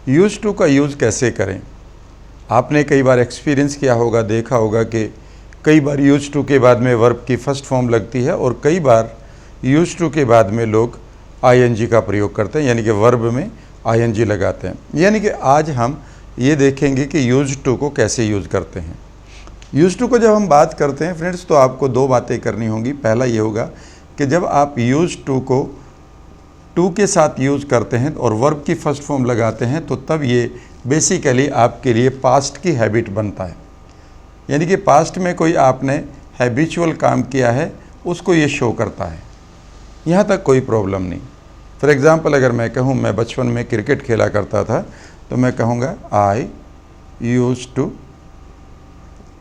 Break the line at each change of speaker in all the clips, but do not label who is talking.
Use to का use कैसे करें। आपने कई बार एक्सपीरियंस किया होगा, देखा होगा कि कई बार यूज टू के बाद में वर्ब की फर्स्ट फॉर्म लगती है और कई बार यूज टू के बाद में लोग आईएनजी का प्रयोग करते हैं, यानी कि वर्ब में आईएनजी लगाते हैं। यानी कि आज हम ये देखेंगे कि यूज टू को कैसे यूज़ करते हैं। यूज टू को जब हम बात करते हैं फ्रेंड्स, तो आपको दो बातें करनी होंगी। पहला ये होगा कि जब आप यूज टू को टू के साथ यूज़ करते हैं और वर्ब की फर्स्ट फॉर्म लगाते हैं, तो तब ये बेसिकली आपके लिए पास्ट की हैबिट बनता है। यानी कि पास्ट में कोई आपने हैबिचुअल काम किया है, उसको ये शो करता है। यहाँ तक कोई प्रॉब्लम नहीं। फॉर एग्ज़ाम्पल, अगर मैं कहूँ मैं बचपन में क्रिकेट खेला करता था, तो मैं कहूँगा I use to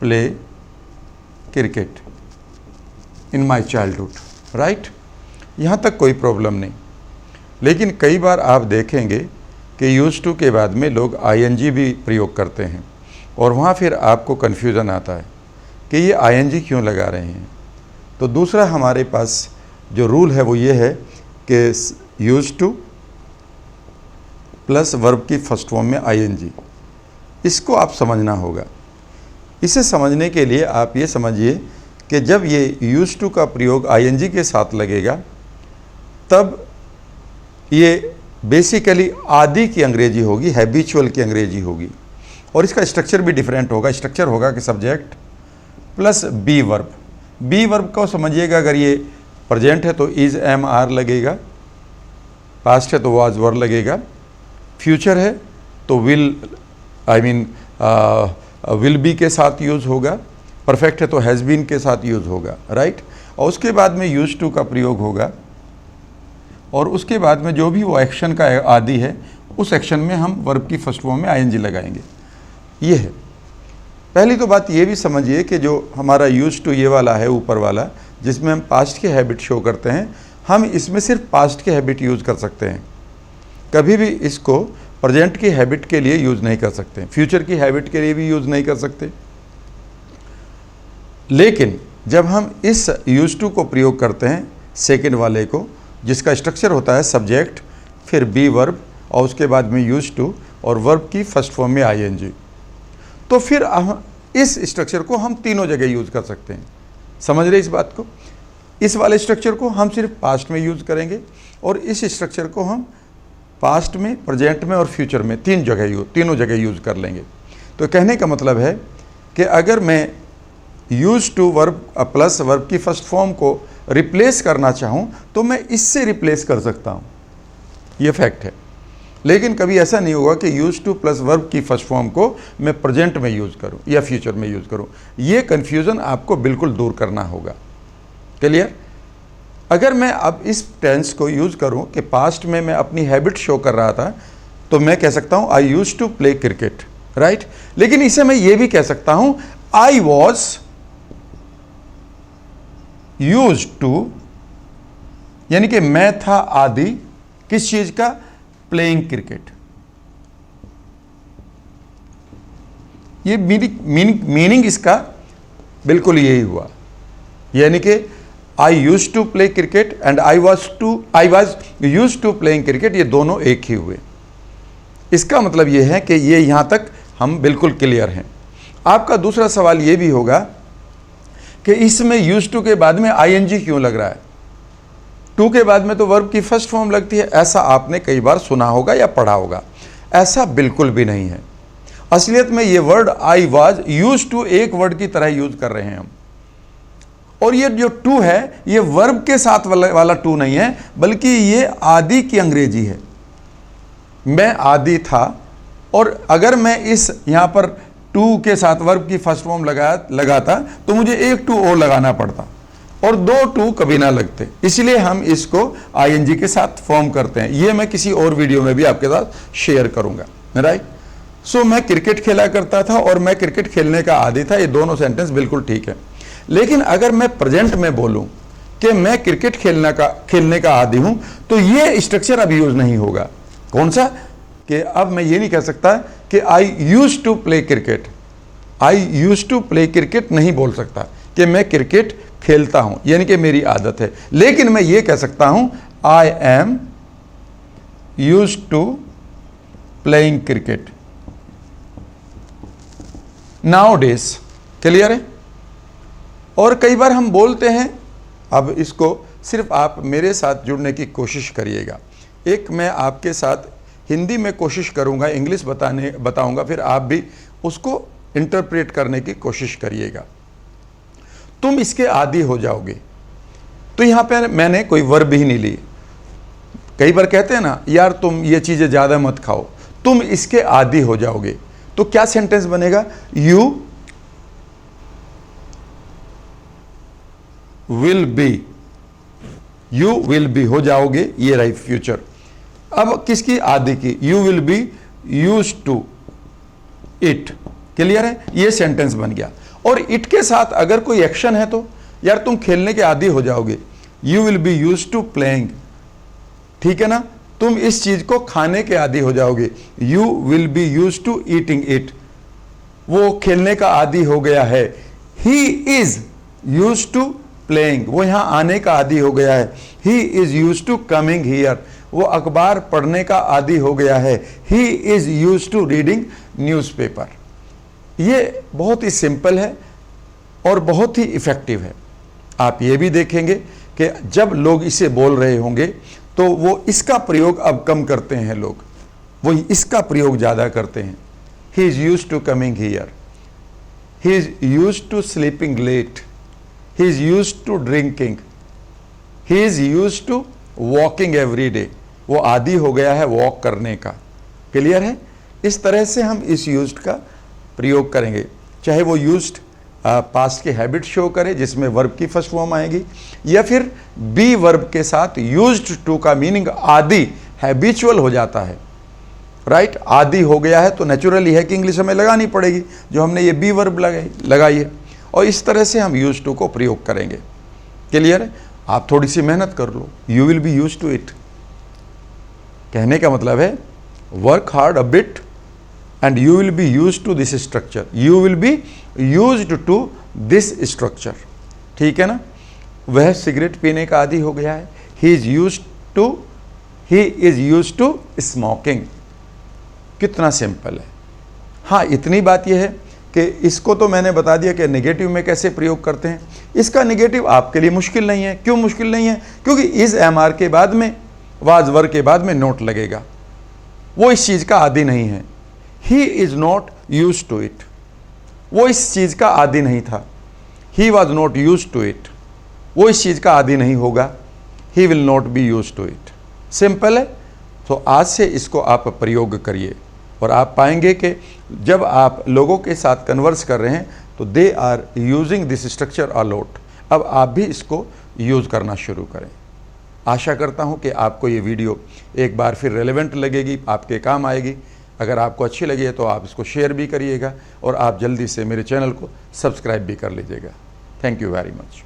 play cricket in my childhood, right. यहाँ तक कोई प्रॉब्लम नहीं। लेकिन कई बार आप देखेंगे कि यूज टू के बाद में लोग आईएनजी भी प्रयोग करते हैं और वहाँ फिर आपको कन्फ्यूज़न आता है कि ये आईएनजी क्यों लगा रहे हैं। तो दूसरा हमारे पास जो रूल है वो ये है कि यूज टू प्लस वर्ब की फर्स्ट फॉर्म में आईएनजी, इसको आप समझना होगा। इसे समझने के लिए आप ये समझिए कि जब ये यूज टू का प्रयोग आईएनजी के साथ लगेगा, तब ये बेसिकली आदि की अंग्रेजी होगी, हैबिचुअल की अंग्रेजी होगी। और इसका स्ट्रक्चर भी डिफरेंट होगा। स्ट्रक्चर होगा कि subject plus be verb. Be verb को समझिएगा, अगर ये प्रेजेंट है तो इज एम आर लगेगा, पास्ट है तो वाज वर लगेगा, फ्यूचर है तो विल विल बी के साथ यूज़ होगा, परफेक्ट है तो हैज़ बीन के साथ यूज़ होगा, राइट। और उसके बाद में यूज टू का प्रयोग होगा और उसके बाद में जो भी वो एक्शन का आदि है, उस एक्शन में हम वर्ब की फर्स्ट फॉर्म में आईएनजी लगाएंगे। ये है पहली तो बात। ये भी समझिए कि जो हमारा यूज टू ये वाला है ऊपर वाला, जिसमें हम पास्ट की हैबिट शो करते हैं, हम इसमें सिर्फ पास्ट की हैबिट यूज़ कर सकते हैं। कभी भी इसको प्रेजेंट की हैबिट के लिए यूज़ नहीं कर सकते, फ्यूचर की हैबिट के लिए भी यूज़ नहीं कर सकते। लेकिन जब हम इस यूज टू को प्रयोग करते हैं, सेकेंड वाले को, जिसका स्ट्रक्चर होता है सब्जेक्ट फिर बी वर्ब और उसके बाद में यूज टू और वर्ब की फर्स्ट फॉर्म में आईएनजी, तो फिर इस स्ट्रक्चर को हम तीनों जगह यूज़ कर सकते हैं। समझ रहे इस बात को। इस वाले स्ट्रक्चर को हम सिर्फ पास्ट में यूज़ करेंगे और इस स्ट्रक्चर को हम पास्ट में, प्रेजेंट में और फ्यूचर में तीनों जगह यूज़ कर लेंगे। तो कहने का मतलब है कि अगर मैं use to verb plus verb की फर्स्ट फॉर्म को रिप्लेस करना चाहूँ तो मैं इससे रिप्लेस कर सकता हूँ, ये फैक्ट है। लेकिन कभी ऐसा नहीं होगा कि यूज टू प्लस वर्ब की फर्स्ट फॉर्म को मैं प्रेजेंट में यूज़ करूँ या फ्यूचर में यूज़ करूँ। ये कन्फ्यूज़न आपको बिल्कुल दूर करना होगा। क्लियर। अगर मैं अब इस टेंस को यूज़ करूँ कि पास्ट में मैं अपनी हैबिट शो कर रहा था, तो मैं कह सकता हूँ I use to play cricket, right. लेकिन इसे मैं ये भी कह सकता हूँ आई वॉज यूज टू, यानी कि मैं था आदि किस चीज का, प्लेइंग क्रिकेट। ये मीनिंग इसका बिल्कुल यही हुआ। यानी कि I use to play cricket and I was use to playing cricket, ये दोनों एक ही हुए। इसका मतलब ये है कि ये यहां तक हम बिल्कुल क्लियर हैं। आपका दूसरा सवाल ये भी होगा कि इसमें यूज टू के बाद में आईएनजी क्यों लग रहा है। टू के बाद में तो वर्ब की फर्स्ट फॉर्म लगती है, ऐसा आपने कई बार सुना होगा या पढ़ा होगा। ऐसा बिल्कुल भी नहीं है। असलियत में ये word I was use to एक वर्ड की तरह यूज कर रहे हैं हम। और ये जो टू है, ये वर्ब के साथ वाला टू नहीं है, बल्कि ये आदि की अंग्रेजी है। मैं आदि था, और अगर मैं इस यहां पर टू के साथ वर्ब की फर्स्ट फॉर्म लगाता तो मुझे एक टू और लगाना पड़ता और दो टू कभी ना लगते। इसलिए हम इसको आईएनजी के साथ फॉर्म करते हैं। ये मैं किसी और वीडियो में भी आपके साथ शेयर करूंगा, राइट। सो मैं क्रिकेट खेला करता था और मैं क्रिकेट खेलने का आदी था, ये दोनों सेंटेंस बिल्कुल ठीक है। लेकिन अगर मैं प्रेजेंट में बोलूं कि मैं क्रिकेट खेलने का आदी हूं, तो ये स्ट्रक्चर अब यूज नहीं होगा। कौन सा, कि अब मैं ये नहीं कह सकता कि I use to play cricket. I use to play cricket नहीं बोल सकता कि मैं क्रिकेट खेलता हूं, यानी कि मेरी आदत है। लेकिन मैं ये कह सकता हूं I am use to playing cricket nowadays. Clear है? और कई बार हम बोलते हैं, अब इसको सिर्फ आप मेरे साथ जुड़ने की कोशिश करिएगा। एक मैं आपके साथ हिंदी में कोशिश करूंगा, इंग्लिश बताऊंगा, फिर आप भी उसको इंटरप्रेट करने की कोशिश करिएगा। तुम इसके आदी हो जाओगे। तो यहां पे मैंने कोई वर्ब ही नहीं ली। कई बार कहते हैं ना, यार तुम ये चीजें ज्यादा मत खाओ, तुम इसके आदी हो जाओगे। तो क्या सेंटेंस बनेगा? You will be, you will be हो जाओगे, ये रही फ्यूचर। अब किसकी? आदि की। You will be use to it. Clear है? ये सेंटेंस बन गया। और इट के साथ अगर कोई एक्शन है तो यार तुम खेलने के आदी हो जाओगे। You will be use to playing. ठीक है ना? तुम इस चीज को खाने के आदी हो जाओगे। You will be use to eating it. वो खेलने का आदी हो गया है। He is use to playing. वो यहां आने का आदी हो गया है। He is use to coming here. वो अखबार पढ़ने का आदी हो गया है। He is use to reading newspaper. ये बहुत ही सिंपल है और बहुत ही इफेक्टिव है। आप ये भी देखेंगे कि जब लोग इसे बोल रहे होंगे तो वो इसका प्रयोग अब कम करते हैं, लोग वो इसका प्रयोग ज़्यादा करते हैं। He is use to coming here. He is use to sleeping late. He is use to drinking. He is use to walking every day. वो आदी हो गया है वॉक करने का। क्लियर है? इस तरह से हम इस यूज्ड का प्रयोग करेंगे, चाहे वो यूज्ड पास्ट की हैबिट शो करे जिसमें वर्ब की फर्स्ट फॉर्म आएगी, या फिर बी वर्ब के साथ यूज्ड टू का मीनिंग आदि हैबिचुअल हो जाता है। राइट? आदि हो गया है तो नेचुरली है कि इंग्लिश हमें लगानी पड़ेगी, जो हमने ये बी वर्ब लगाई है। और इस तरह से हम यूज टू को प्रयोग करेंगे। क्लियर है? आप थोड़ी सी मेहनत कर लो। You will be use to it कहने का मतलब है work hard a bit and you will be used to this structure. You will be used to this structure. ठीक है ना? वह सिगरेट पीने का आदी हो गया है। He is used to smoking. कितना सिंपल है। हाँ, इतनी बात यह है कि इसको तो मैंने बता दिया कि नेगेटिव में कैसे प्रयोग करते हैं। इसका नेगेटिव आपके लिए मुश्किल नहीं है। क्यों मुश्किल नहीं है? क्योंकि इज एमआर के बाद में, वाज वर्ब के बाद में नोट लगेगा। वो इस चीज का आदी नहीं है। He is not used to it. वो इस चीज का आदी नहीं था। He was not used to it. वो इस चीज का आदी नहीं होगा। He will not be used to it. Simple है। तो आज से इसको आप प्रयोग करिए और आप पाएंगे कि जब आप लोगों के साथ कन्वर्स कर रहे हैं तो they are using this structure a lot. अब आप भी इसको यूज करना शुरू करें। आशा करता हूं कि आपको ये वीडियो एक बार फिर रेलेवेंट लगेगी, आपके काम आएगी। अगर आपको अच्छी लगी है तो आप इसको शेयर भी करिएगा और आप जल्दी से मेरे चैनल को सब्सक्राइब भी कर लीजिएगा। Thank you very much.